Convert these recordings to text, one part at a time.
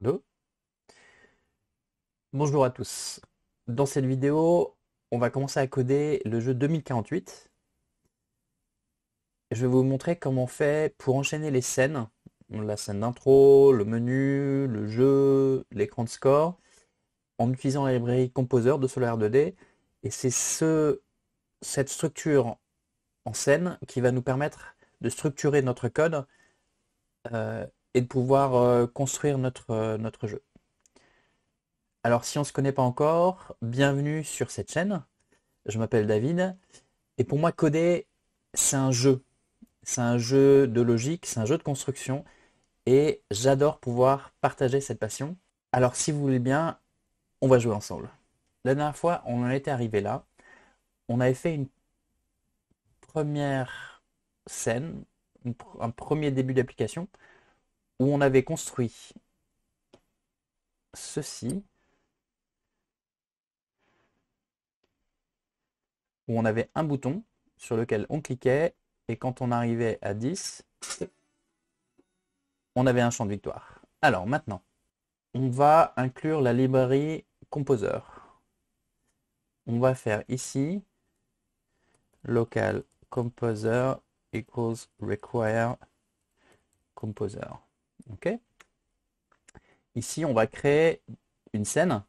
Allô. Bonjour à tous. Dans cette vidéo, on va commencer à coder le jeu 2048. Je vais vous montrer comment on fait pour enchaîner les scènes. La scène d'intro, le menu, le jeu, l'écran de score, en utilisant la librairie Composer de Solar 2D. Et c'est cette structure en scène qui va nous permettre de structurer notre code euh, et de pouvoir construire notre jeu. Alors si on ne se connaît pas encore, bienvenue sur cette chaîne. Je m'appelle David. Et pour moi, coder, c'est un jeu. C'est un jeu de logique, c'est un jeu de construction. Et j'adore pouvoir partager cette passion. Alors, si vous voulez bien, on va jouer ensemble. La dernière fois, on en était arrivé là. On avait fait une première scène, un premier début d'application, où on avait construit ceci, où on avait un bouton sur lequel on cliquait, et quand on arrivait à 10, on avait un champ de victoire. Alors maintenant, on va inclure la librairie Composer. On va faire ici local composer equals require composer. Ok. Ici, on va créer une scène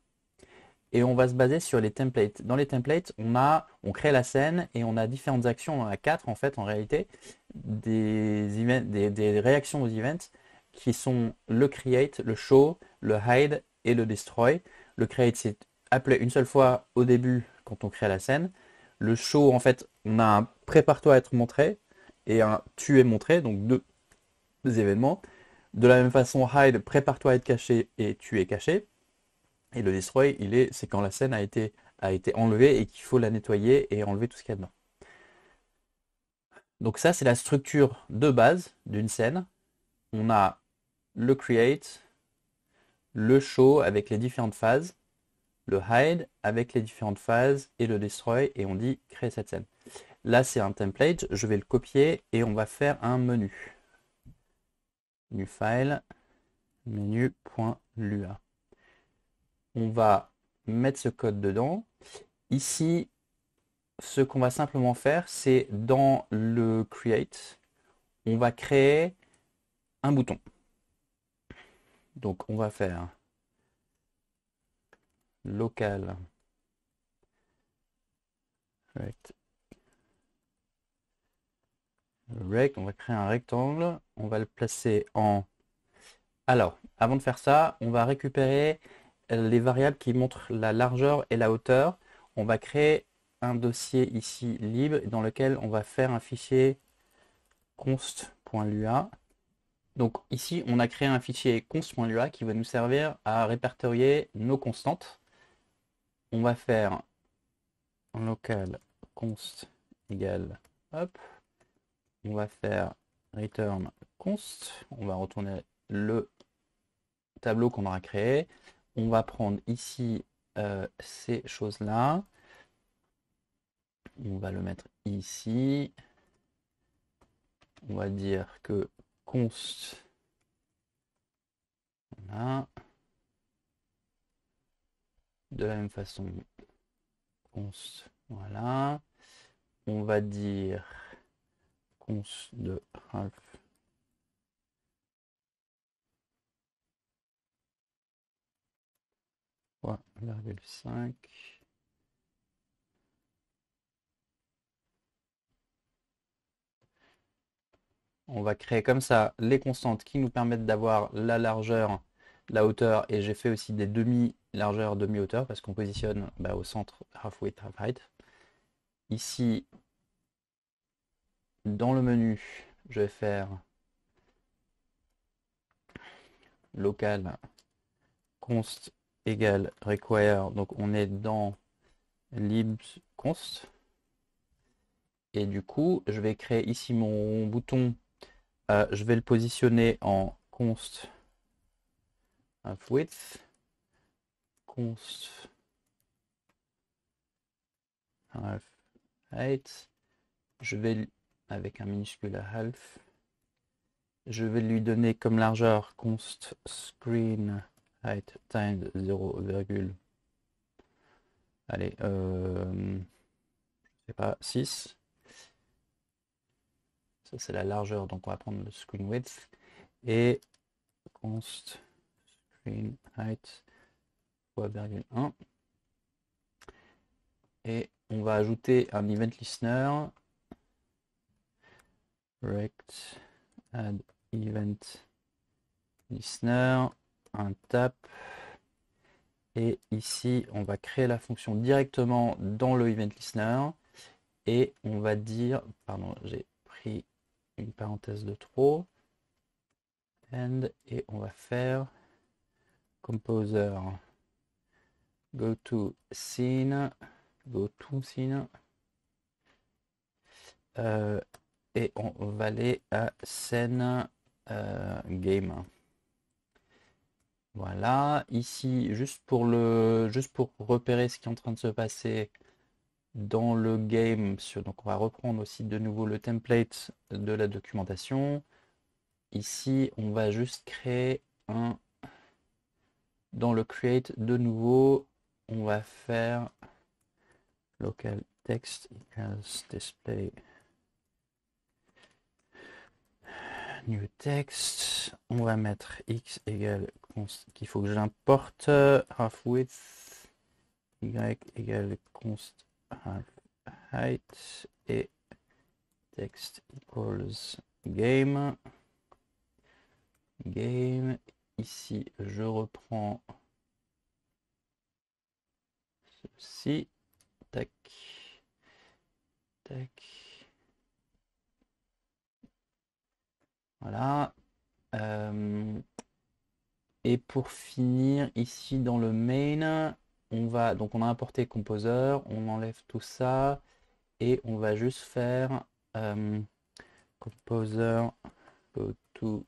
et on va se baser sur les templates. Dans les templates, on crée la scène et on a différentes actions. On en a quatre en fait en réalité, des réactions aux events qui sont le create, le show, le hide et le destroy. Le create, c'est appelé une seule fois au début quand on crée la scène. Le show, en fait, on a un prépare-toi à être montré et un tu es montré, donc deux événements. De la même façon, hide, prépare-toi à être caché et tu es caché. Et le destroy, c'est quand la scène a été enlevée et qu'il faut la nettoyer et enlever tout ce qu'il y a dedans. Donc ça, c'est la structure de base d'une scène. On a le create, le show avec les différentes phases, le hide avec les différentes phases et le destroy et on dit créer cette scène. Là, c'est un template, je vais le copier et on va faire un menu. New file, menu.lua. On va mettre ce code dedans. Ici, ce qu'on va simplement faire, c'est dans le create, on va créer un bouton. Donc on va faire local rect, on va créer un rectangle, on va le placer en... Alors, avant de faire ça, on va récupérer les variables qui montrent la largeur et la hauteur. On va créer un dossier ici libre dans lequel on va faire un fichier const.lua. Donc ici, on a créé un fichier const.lua qui va nous servir à répertorier nos constantes. On va faire local const égale hop. On va faire return const. On va retourner le tableau qu'on aura créé. On va prendre ici ces choses-là. On va le mettre ici. On va dire que const, voilà. De la même façon, const, voilà. On va dire const de half. Ouais, 0,5. On va créer comme ça les constantes qui nous permettent d'avoir la largeur, la hauteur, et j'ai fait aussi des demi-largeur, demi-hauteur, parce qu'on positionne au centre half width, half height. Ici, dans le menu, je vais faire local const égale require, donc on est dans libconst, et du coup, je vais créer ici mon bouton, je vais le positionner en const half width, const half height. Je vais, avec un minuscule à half, je vais lui donner comme largeur const screen height times 0, allez, je sais pas, 6. Ça c'est la largeur, donc on va prendre le screen width. Et const screen height fois virgule 1. Et on va ajouter un event listener. Rect add event listener, un tap. Et ici, on va créer la fonction directement dans le event listener. Et on va dire, pardon, j'ai pris une parenthèse de trop. And, et on va faire composer go to scene, et on va aller à scène game. Voilà, ici, juste pour repérer ce qui est en train de se passer dans le game, donc on va reprendre aussi de nouveau le template de la documentation. Ici, on va juste créer un, dans le create de nouveau, on va faire local text equals display new text. On va mettre x égale const qu'il faut que j'importe half width, y égale const half height et text equals game. Game. Ici, je reprends ceci. Tac. Tac. Voilà. Et pour finir, ici dans le main, on va donc on a importé Composer, on enlève tout ça et on va juste faire Composer go to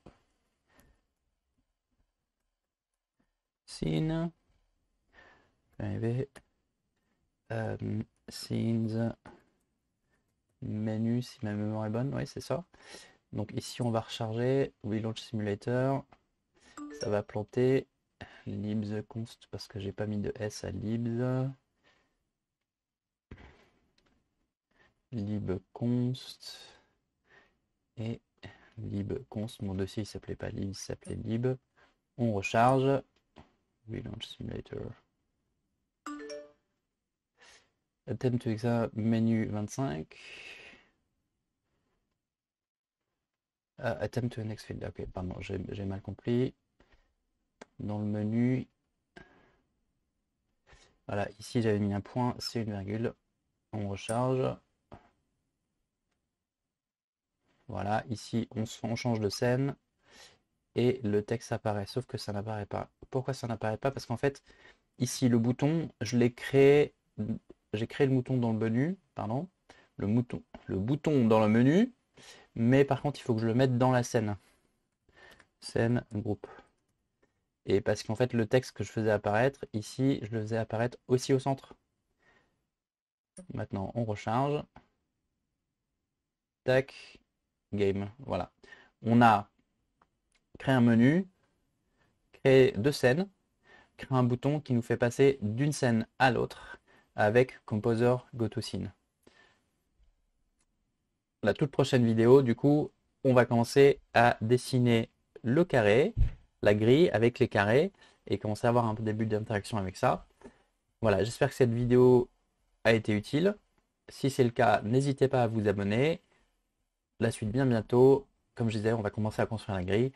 scene. Scenes menu si ma mémoire est bonne, oui c'est ça. Donc ici on va recharger Relaunch Simulator, ça va planter libs const parce que j'ai pas mis de s à libs, lib const et lib const. Mon dossier il s'appelait pas lib, il s'appelait lib. On recharge Relaunch Simulator. Attempt to exam menu 25. Attempt to next field. Ok, pardon, j'ai mal compris. Dans le menu, voilà, ici j'avais mis un point, c'est une virgule. On recharge. Voilà, ici on change de scène et le texte apparaît, sauf que ça n'apparaît pas. Pourquoi ça n'apparaît pas? Parce qu'en fait, ici le bouton, j'ai créé le bouton dans le menu, pardon, le bouton dans le menu, mais par contre il faut que je le mette dans la scène. Scène, groupe. Et parce qu'en fait le texte que je faisais apparaître, ici je le faisais apparaître aussi au centre. Maintenant on recharge. Tac, game, voilà. On a créé un menu, créé deux scènes, créé un bouton qui nous fait passer d'une scène à l'autre avec Composer GoToScene. La toute prochaine vidéo, du coup, on va commencer à dessiner le carré, la grille avec les carrés et commencer à avoir un début d'interaction avec ça. Voilà, j'espère que cette vidéo a été utile. Si c'est le cas, n'hésitez pas à vous abonner. La suite bien bientôt. Comme je disais, on va commencer à construire la grille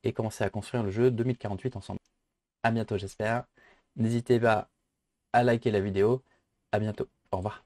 et commencer à construire le jeu 2048 ensemble. À bientôt, j'espère. N'hésitez pas à liker la vidéo. À bientôt. Au revoir.